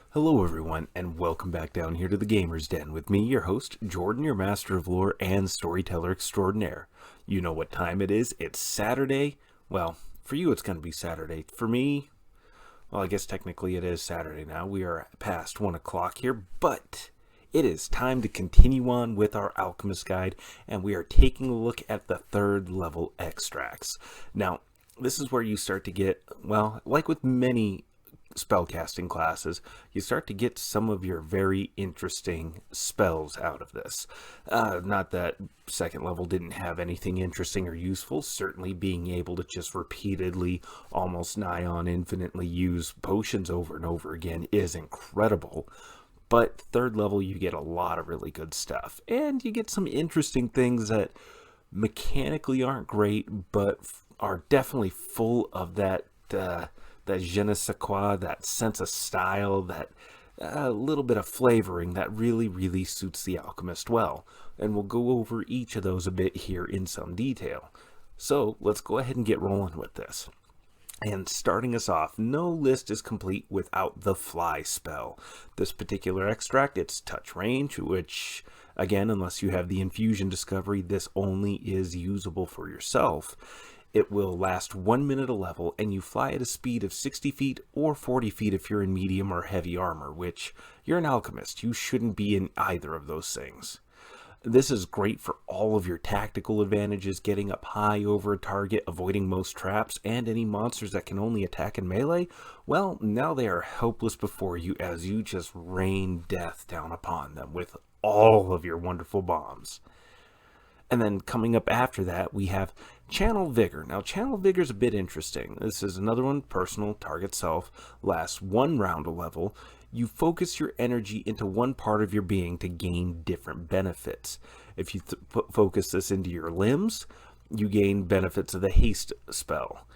Hello everyone, and welcome back down here to the Gamer's Den with me, your host, Jordan, your master of lore and storyteller extraordinaire. You know what time it is. It's Saturday. Well, for you it's going to be Saturday. For me, well, I guess technically it is Saturday now. We are past 1 o'clock here, but it is time to continue on with our Alchemist guide, and we are taking a look at the 3rd level extracts. Now, this is where you start to get, well, like with many spellcasting classes, you start to get some of your very interesting spells out of this. Not that 2nd level didn't have anything interesting or useful. Certainly being able to just repeatedly, almost nigh on infinitely use potions over and over again is incredible. But 3rd level, you get a lot of really good stuff. And you get some interesting things that mechanically aren't great, but are definitely full of that je ne sais quoi, that sense of style, that little bit of flavoring that really, really suits the Alchemist well. And we'll go over each of those a bit here in some detail. So let's go ahead and get rolling with this. And starting us off, no list is complete without the fly spell. This particular extract, it's touch range, which, again, unless you have the infusion discovery, this only is usable for yourself. It will last 1 minute a level, and you fly at a speed of 60 feet or 40 feet if you're in medium or heavy armor, which you're an alchemist. You shouldn't be in either of those things. This is great for all of your tactical advantages, getting up high over a target, avoiding most traps, and any monsters that can only attack in melee. Well, now they are helpless before you as you just rain death down upon them with all of your wonderful bombs. And then coming up after that, we have Channel Vigor. Now, Channel Vigor is a bit interesting. This is another one, personal, target self, lasts 1 round a level. You focus your energy into one part of your being to gain different benefits. If you focus this into your limbs, you gain benefits of the haste spell.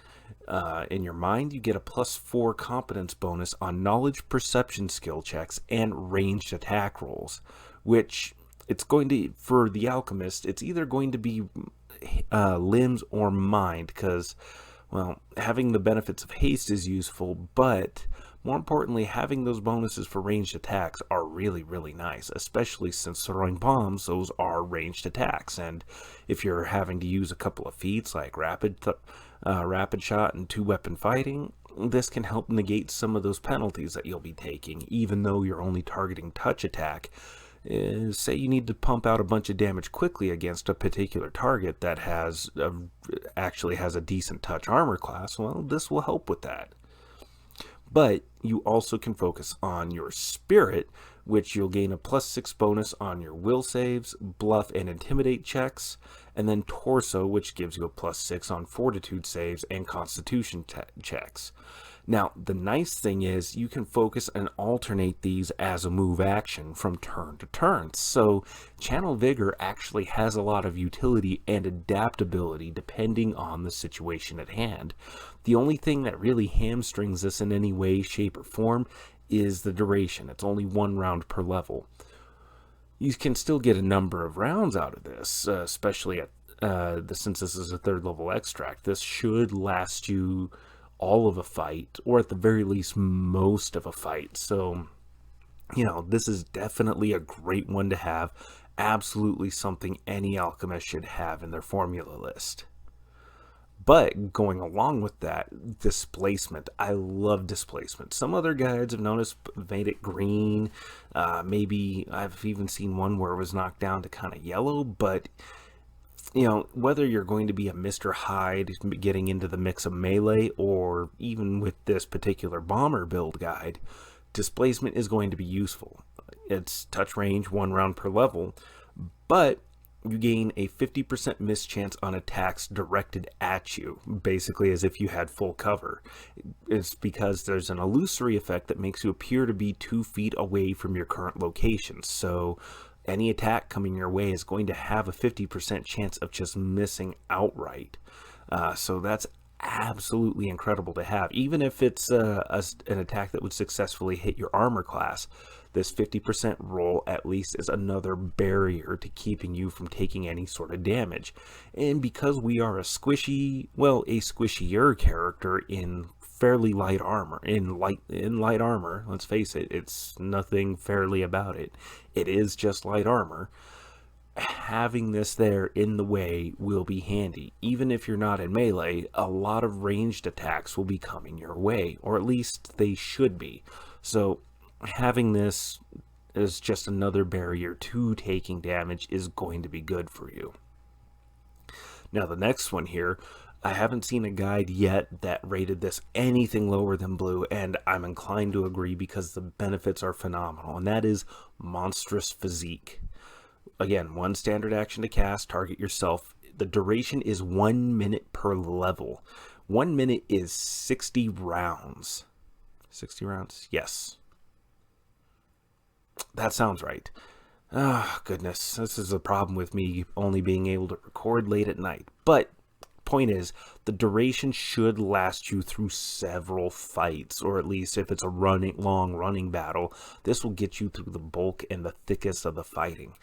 In your mind, you get a +4 competence bonus on knowledge perception skill checks and ranged attack rolls, which it's going to, for the Alchemist, it's either going to be limbs or mind, because, well, having the benefits of haste is useful, but more importantly, having those bonuses for ranged attacks are really, really nice, especially since throwing bombs, those are ranged attacks. And if you're having to use a couple of feats like rapid shot and 2-weapon fighting, this can help negate some of those penalties that you'll be taking, even though you're only targeting touch attack. Say you need to pump out a bunch of damage quickly against a particular target that actually has a decent touch armor class, well, this will help with that. But you also can focus on your spirit, which you'll gain a +6 bonus on your will saves, bluff and intimidate checks, and then torso, which gives you a +6 on fortitude saves and constitution checks. Now, the nice thing is you can focus and alternate these as a move action from turn to turn. So Channel Vigor actually has a lot of utility and adaptability depending on the situation at hand. The only thing that really hamstrings this in any way, shape, or form is the duration. It's only 1 round per level. You can still get a number of rounds out of this, especially since this is a 3rd level extract. This should last you all of a fight, or at the very least most of a fight. So, this is definitely a great one to have. Absolutely something any alchemist should have in their formula list. But going along with that, displacement. I love displacement. Some other guides have made it green. Maybe I've even seen one where it was knocked down to kind of yellow, but whether you're going to be a Mr. Hyde getting into the mix of melee, or even with this particular bomber build guide, displacement is going to be useful. It's touch range, 1 round per level, but you gain a 50% miss chance on attacks directed at you, basically as if you had full cover. It's because there's an illusory effect that makes you appear to be 2 feet away from your current location. So any attack coming your way is going to have a 50% chance of just missing outright. So that's absolutely incredible to have. Even if it's an attack that would successfully hit your armor class, this 50% roll at least is another barrier to keeping you from taking any sort of damage. And because we are a squishier character in fairly light armor. In light armor, let's face it, it's nothing fairly about it. It is just light armor. Having this there in the way will be handy. Even if you're not in melee, a lot of ranged attacks will be coming your way, or at least they should be. So having this as just another barrier to taking damage is going to be good for you. Now the next one here, I haven't seen a guide yet that rated this anything lower than blue, and I'm inclined to agree because the benefits are phenomenal, and that is Monstrous Physique. Again, 1 standard action to cast, target yourself. The duration is 1 minute per level. 1 minute is 60 rounds. 60 rounds? Yes. That sounds right. Ah, goodness. This is a problem with me only being able to record late at night. But point is, the duration should last you through several fights, or at least if it's a long running battle, this will get you through the bulk and the thickest of the fighting.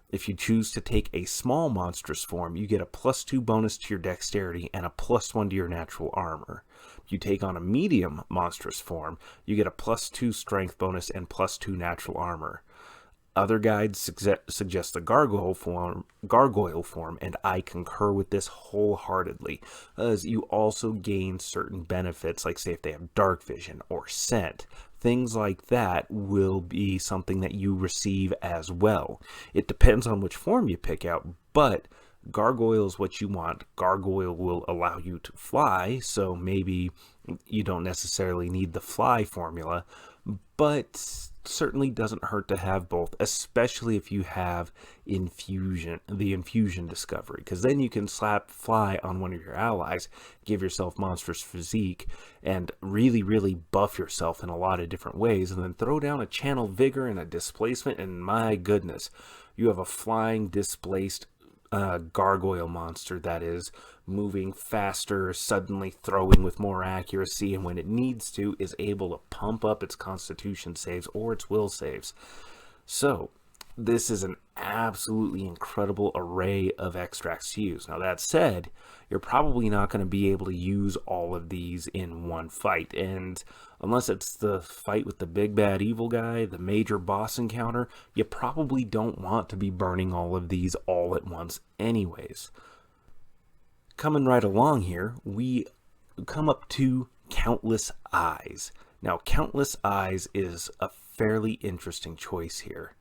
If you choose to take a small monstrous form, you get a +2 bonus to your dexterity and a +1 to your natural armor. If you take on a medium monstrous form, you get a +2 strength bonus and +2 natural armor. Other guides suggest the gargoyle form, and I concur with this wholeheartedly, as you also gain certain benefits, like say if they have dark vision or scent. Things like that will be something that you receive as well. It depends on which form you pick out, but gargoyle is what you want. Gargoyle will allow you to fly, so maybe you don't necessarily need the fly formula, but certainly doesn't hurt to have both, especially if you have the infusion discovery, because then you can slap fly on one of your allies, give yourself monstrous physique, and really buff yourself in a lot of different ways, and then throw down a channel vigor and a displacement, and my goodness, you have a flying displaced gargoyle monster that is moving faster, suddenly throwing with more accuracy, and when it needs to is able to pump up its constitution saves or its will saves. So this is an absolutely incredible array of extracts to use. Now that said, you're probably not going to be able to use all of these in one fight, and unless it's the fight with the big bad evil guy, the major boss encounter, you probably don't want to be burning all of these all at once anyways. Coming right along here, we come up to Countless Eyes. Now, Countless Eyes is a fairly interesting choice here.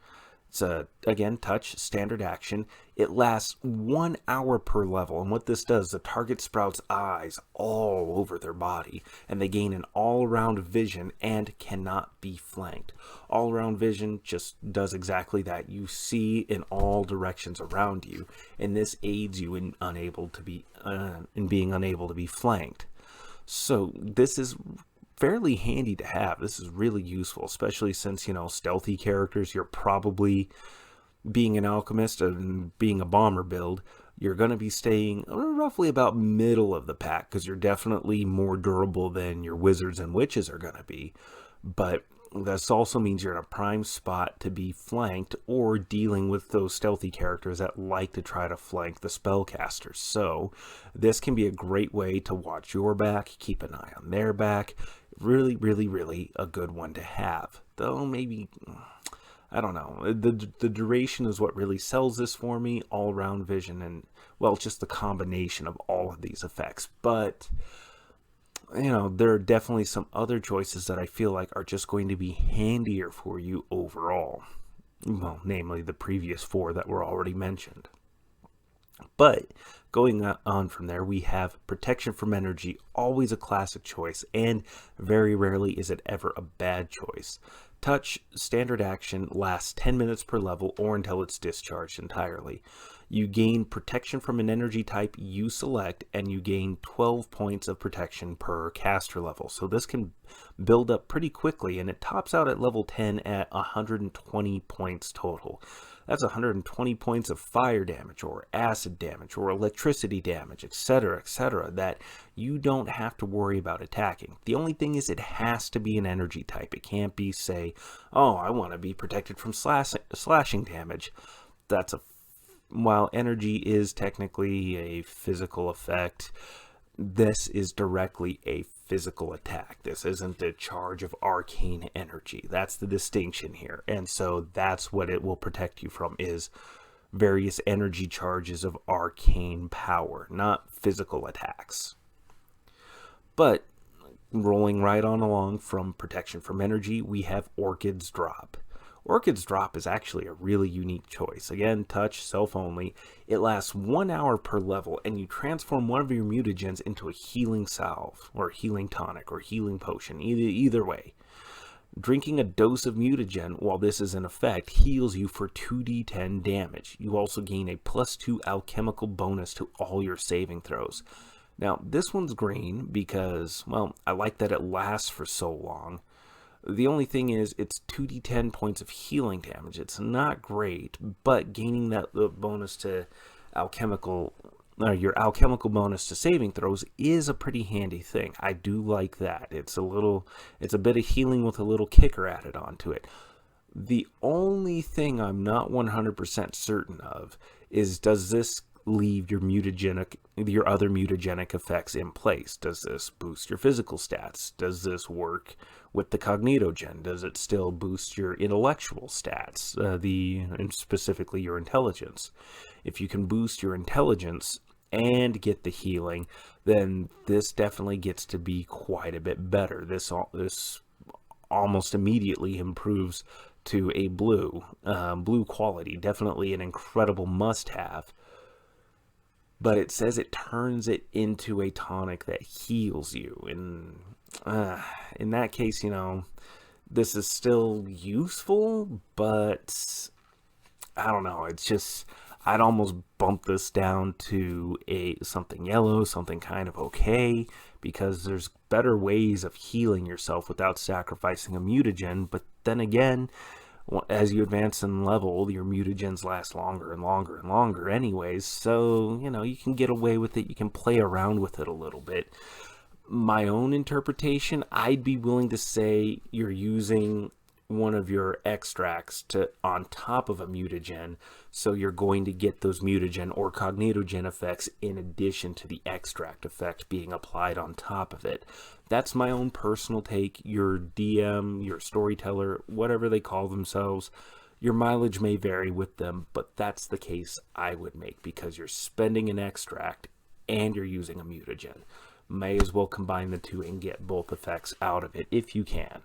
It's again, touch, standard action. It lasts 1 hour per level, and what this does, the target sprouts eyes all over their body, and they gain an all-around vision and cannot be flanked. All-around vision just does exactly that. You see in all directions around you, and this aids you in being unable to be flanked. So this is fairly handy to have. This is really useful, especially since, stealthy characters, you're probably, being an alchemist and being a bomber build, you're going to be staying roughly about middle of the pack, because you're definitely more durable than your wizards and witches are going to be. But this also means you're in a prime spot to be flanked or dealing with those stealthy characters that like to try to flank the spellcasters. So this can be a great way to watch your back, keep an eye on their back. Really a good one to have. Though maybe, I don't know, the duration is what really sells this for me, all around vision, and well, just the combination of all of these effects. But there are definitely some other choices that I feel like are just going to be handier for you overall. Well, namely the previous 4 that were already mentioned. But going on from there, we have Protection from Energy, always a classic choice, and very rarely is it ever a bad choice. Touch, standard action, lasts 10 minutes per level or until it's discharged entirely. You gain protection from an energy type you select, and you gain 12 points of protection per caster level. So this can build up pretty quickly, and it tops out at level 10 at 120 points total. That's 120 points of fire damage or acid damage or electricity damage, etc., that you don't have to worry about attacking. The only thing is it has to be an energy type. It can't be, say, oh, I want to be protected from slashing damage. While energy is technically a physical effect, this is directly a physical attack. This isn't a charge of arcane energy. That's the distinction here. And so that's what it will protect you from, is various energy charges of arcane power, not physical attacks. But rolling right on along from protection from energy, we have Orchid's Drop. Orchid's Drop is actually a really unique choice. Again, touch, self only. It lasts 1 hour per level, and you transform one of your mutagens into a healing salve, or healing tonic, or healing potion, either way. Drinking a dose of mutagen while this is in effect heals you for 2d10 damage. You also gain a +2 alchemical bonus to all your saving throws. Now, this one's green because, well, I like that it lasts for so long. The only thing is, it's 2d10 points of healing damage. It's not great, but gaining that bonus to your alchemical bonus to saving throws is a pretty handy thing. I do like that. It's a bit of healing with a little kicker added onto it. The only thing I'm not 100% certain of is, does this leave your other mutagenic effects in place? Does this boost your physical stats? Does this work with the cognitogen? Does it still boost your intellectual stats, and specifically your intelligence? If you can boost your intelligence and get the healing, then this definitely gets to be quite a bit better. This almost immediately improves to a blue quality. Definitely an incredible must-have. But it says it turns it into a tonic that heals you. And in that case, this is still useful, but I don't know. It's just, I'd almost bump this down to something yellow, something kind of okay, because there's better ways of healing yourself without sacrificing a mutagen. But then again, as you advance in level, your mutagens last longer and longer and longer anyways, so, you can get away with it. You can play around with it a little bit. My own interpretation, I'd be willing to say you're using one of your extracts on top of a mutagen, so you're going to get those mutagen or cognitogen effects in addition to the extract effect being applied on top of it. That's my own personal take. Your DM, your storyteller, whatever they call themselves, your mileage may vary with them, but that's the case I would make, because you're spending an extract and you're using a mutagen. May as well combine the two and get both effects out of it if you can.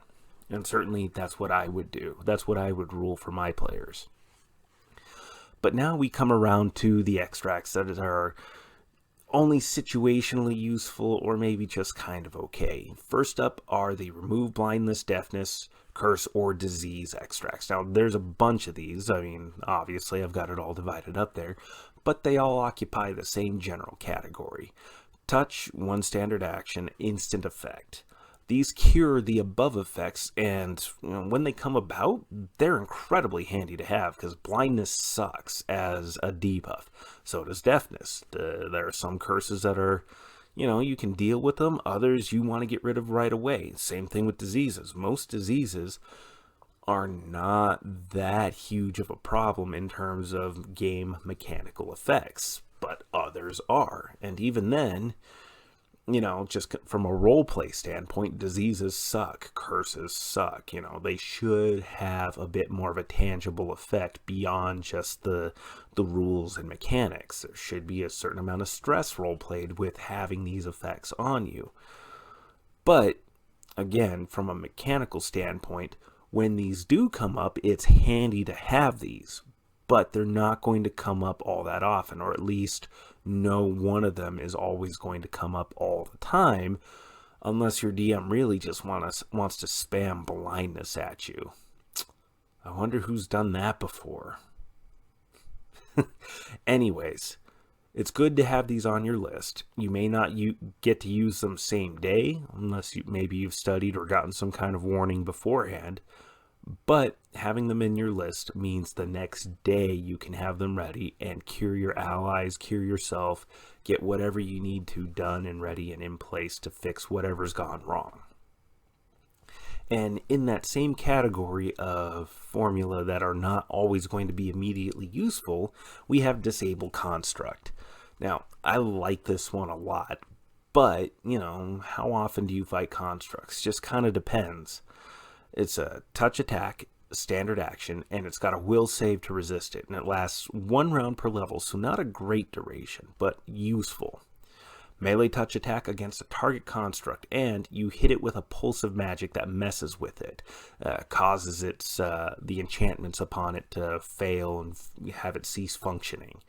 And certainly that's what I would do. That's what I would rule for my players. But now we come around to the extracts that are only situationally useful, or maybe just kind of okay. First up are the remove blindness, deafness, curse, or disease extracts. Now, there's a bunch of these. I mean, obviously I've got it all divided up there, but they all occupy the same general category. Touch, 1 standard action, instant effect. These cure the above effects, and when they come about, they're incredibly handy to have, because blindness sucks as a debuff. So does deafness. There are some curses that are, you can deal with them. Others you want to get rid of right away. Same thing with diseases. Most diseases are not that huge of a problem in terms of game mechanical effects, but others are. And even then, just from a roleplay standpoint, diseases suck, curses suck. They should have a bit more of a tangible effect beyond just the rules and mechanics. There should be a certain amount of stress roleplayed with having these effects on you. But again, from a mechanical standpoint, when these do come up, it's handy to have these, but they're not going to come up all that often, or at least no one of them is always going to come up all the time, unless your DM really just wants to spam blindness at you. I wonder who's done that before. Anyways, it's good to have these on your list. You may not get to use them same day, unless maybe you've studied or gotten some kind of warning beforehand. But having them in your list means the next day you can have them ready and cure your allies, cure yourself, get whatever you need to done and ready and in place to fix whatever's gone wrong. And in that same category of formula that are not always going to be immediately useful, we have Disable Construct. Now, I like this one a lot, But, how often do you fight constructs? Just kind of depends. It's a touch attack, standard action, and it's got a will save to resist it, and it lasts 1 round per level, so not a great duration, but useful. Melee touch attack against a target construct, and you hit it with a pulse of magic that messes with it, causes the enchantments upon it to fail and have it cease functioning.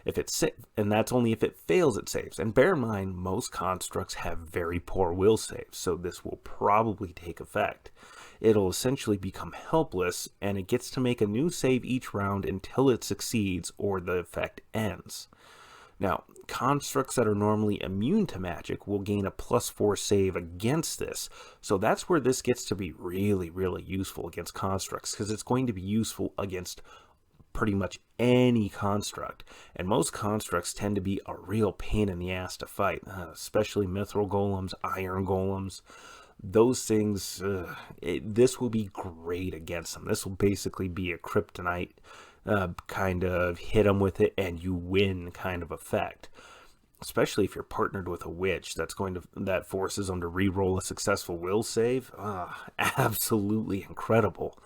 And that's only if it fails it saves. And bear in mind, most constructs have very poor will saves, so this will probably take effect. It'll essentially become helpless, and it gets to make a new save each round until it succeeds or the effect ends. Now, constructs that are normally immune to magic will gain a +4 save against this, so that's where this gets to be really, really useful against constructs, because it's going to be useful against pretty much any construct, and most constructs tend to be a real pain in the ass to fight, especially mithril golems, iron golems. Those things, this will be great against them. This will basically be a kryptonite kind of hit them with it and you win kind of effect, especially if you're partnered with a witch that forces them to re-roll a successful will save. Absolutely incredible.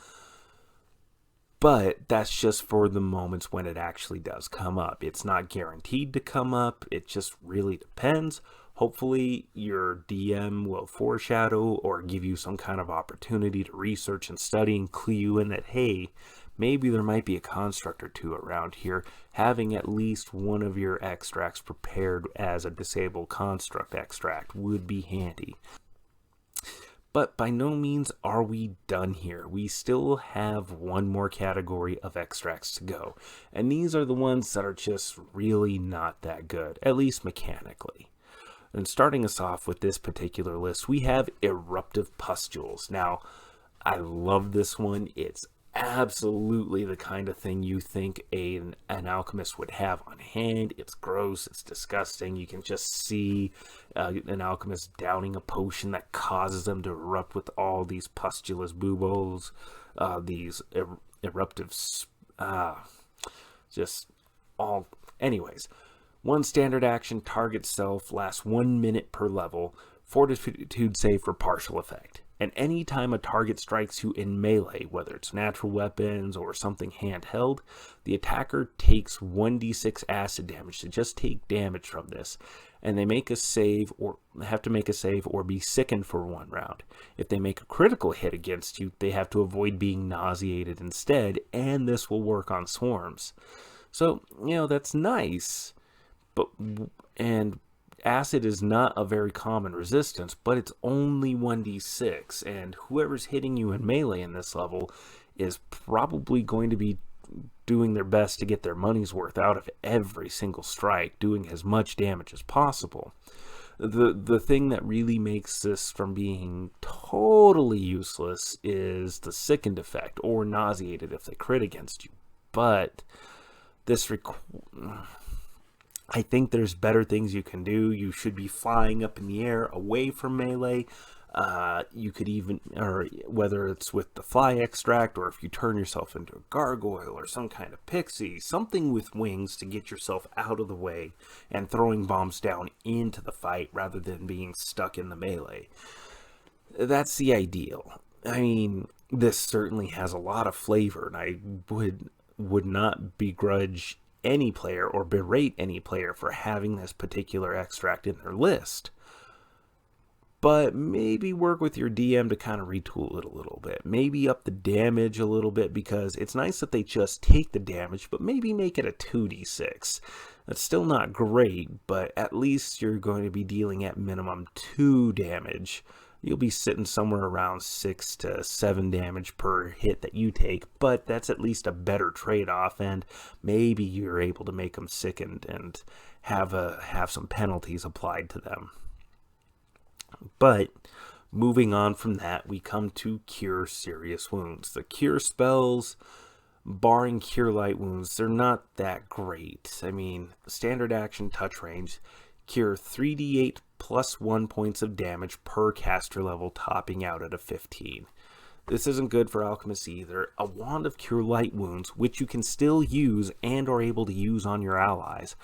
But that's just for the moments when it actually does come up. It's not guaranteed to come up. It just really depends. Hopefully your DM will foreshadow or give you some kind of opportunity to research and study and clue you in that, hey, maybe there might be a construct or two around here. Having at least one of your extracts prepared as a disabled construct extract would be handy. But by no means are we done here. We still have one more category of extracts to go. And these are the ones that are just really not that good, at least mechanically. And starting us off with this particular list, we have eruptive pustules. Now, I love this one. It's absolutely the kind of thing you think an alchemist would have on hand. It's gross, it's disgusting. You can just see an alchemist downing a potion that causes them to erupt with all these pustulous buboes, these eruptive just all. Anyways, one standard action, target self, lasts 1 minute per level, fortitude save for partial effect. And anytime a target strikes you in melee, whether it's natural weapons or something handheld, the attacker takes 1d6 acid damage to just take damage from this. And they make a save or have to make a save or be sickened for 1 round. If they make a critical hit against you, they have to avoid being nauseated instead, and this will work on swarms. So, that's nice. And acid is not a very common resistance, but it's only 1d6, and whoever's hitting you in melee in this level is probably going to be doing their best to get their money's worth out of every single strike, doing as much damage as possible. The thing that really makes this from being totally useless is the sickened effect, or nauseated if they crit against you. But I think there's better things you can do. You should be flying up in the air away from melee. You could even, or whether it's with the fly extract, or if you turn yourself into a gargoyle or some kind of pixie, something with wings to get yourself out of the way and throwing bombs down into the fight rather than being stuck in the melee. That's the ideal. I mean, this certainly has a lot of flavor, and I would not begrudge any player or berate any player for having this particular extract in their list. But maybe work with your DM to kind of retool it a little bit. Maybe up the damage a little bit, because it's nice that they just take the damage, but maybe make it a 2d6. That's still not great, but at least you're going to be dealing at minimum 2 damage. You'll be sitting somewhere around 6 to 7 damage per hit that you take, but that's at least a better trade-off, and maybe you're able to make them sickened and have some penalties applied to them. But moving on from that, we come to cure serious wounds. The cure spells, barring cure light wounds, they're not that great. I mean, standard action, touch range, cure 3d8 plus 1 points of damage per caster level, topping out at a 15. This isn't good for alchemists either. A wand of cure light wounds, which you can still use and are able to use on your allies,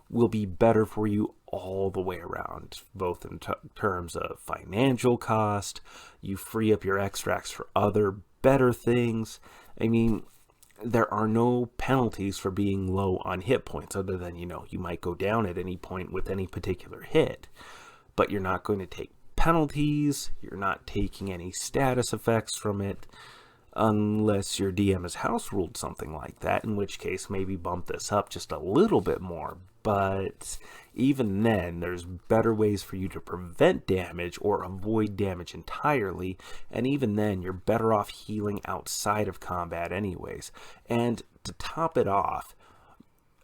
will be better for you all the way around, both in terms of financial cost. You free up your extracts for other better things. I mean, there are no penalties for being low on hit points, other than, you might go down at any point with any particular hit, but you're not going to take penalties. You're not taking any status effects from it, unless your DM has house ruled something like that, in which case maybe bump this up just a little bit more. But even then, there's better ways for you to prevent damage or avoid damage entirely, and even then, you're better off healing outside of combat anyways. And to top it off,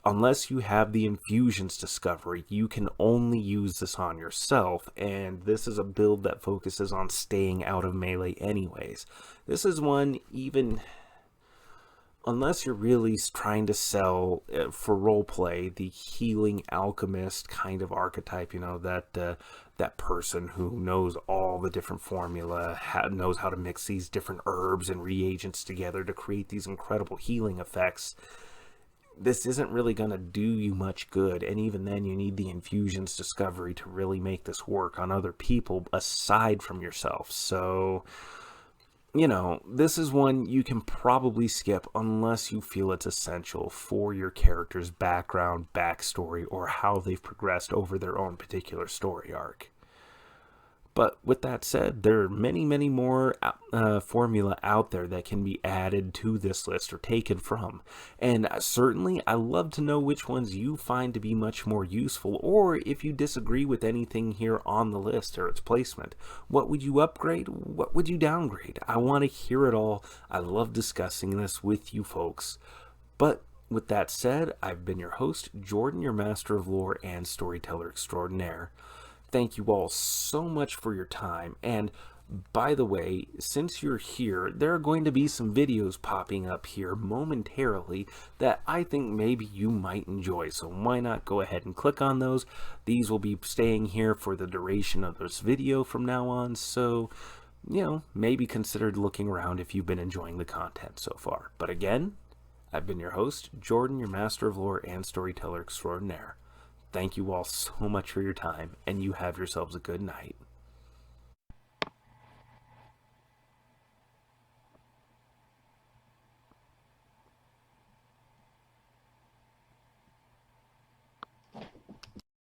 unless you have the infusions discovery, you can only use this on yourself, and this is a build that focuses on staying out of melee anyways. This is one, even unless you're really trying to sell for roleplay the healing alchemist kind of archetype, that person who knows all the different formula, knows how to mix these different herbs and reagents together to create these incredible healing effects. This isn't really going to do you much good, and even then you need the infusions discovery to really make this work on other people aside from yourself. So, this is one you can probably skip unless you feel it's essential for your character's background, backstory, or how they've progressed over their own particular story arc. But with that said, there are many, many more formula out there that can be added to this list or taken from. And certainly, I love to know which ones you find to be much more useful, or if you disagree with anything here on the list or its placement. What would you upgrade? What would you downgrade? I want to hear it all. I love discussing this with you folks. But with that said, I've been your host, Jordan, your master of lore and storyteller extraordinaire. Thank you all so much for your time. And by the way, since you're here, there are going to be some videos popping up here momentarily that I think maybe you might enjoy. So why not go ahead and click on those? These will be staying here for the duration of this video from now on. So, maybe consider looking around if you've been enjoying the content so far. But again, I've been your host, Jordan, your master of lore and storyteller extraordinaire. Thank you all so much for your time, and you have yourselves a good night.